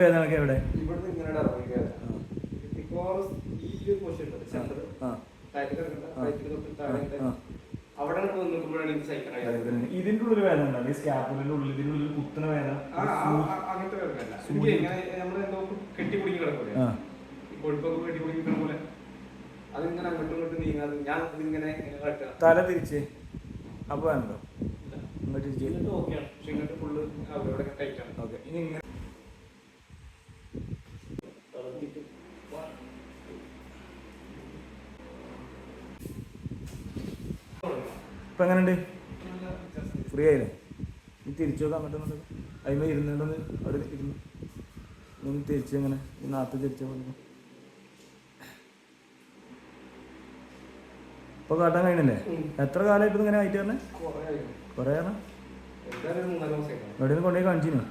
വേദനയൊക്കെ എവിടെ? ഇതിന്റെ ഉള്ളിൽ വേദന ഉണ്ടോ? ഈ സ്കാപ്പുലിന്റെ ഉള്ളിൽ ഇതിന്റെ ഉള്ളിൽ കുത്തുന്ന വേദന? അങ്ങനത്തെ വേദന നമ്മളെന്തോ കെട്ടിപ്പിടിക്കി കിടക്കൂലേ, കൊഴുപ്പൊക്കെ കെട്ടിപ്പിടിക്കുന്ന പോലെ അതിങ്ങനെ അങ്ങോട്ടും ഇങ്ങോട്ടും നീങ്ങാതെ ഞാൻ ഇതിങ്ങനെ തല തിരിച്ച് അപ്പൊ വേണ്ടോ? ഇങ്ങോട്ട് ഓക്കെയാണ്, പക്ഷെ ഇങ്ങോട്ട് ഫുള്ള് അവിടെ ടൈറ്റ് ആണ്. ഓക്കെ, ഇനി ഇങ്ങനെ ഇപ്പൊ എങ്ങനെയുണ്ട്? ഫ്രീ ആയില്ലേ? നീ തിരിച്ചു നോക്കാം അങ്ങോട്ട് അതിമ ഇരുന്നുണ്ടെന്ന് അവിടെ ഇരുന്ന് ഒന്ന് തിരിച്ച് എങ്ങനെ ഈ നാത്ത് തിരിച്ചു പോകുന്നു. ഇപ്പൊ കാട്ടാൻ കഴിഞ്ഞല്ലേ? എത്ര കാലമായിട്ട് ഇങ്ങനെ ആയിട്ട് പറഞ്ഞേ? കുറേ ആണ്. എവിടെയും കൊണ്ടുപോയി കാണിച്ചിരുന്നു.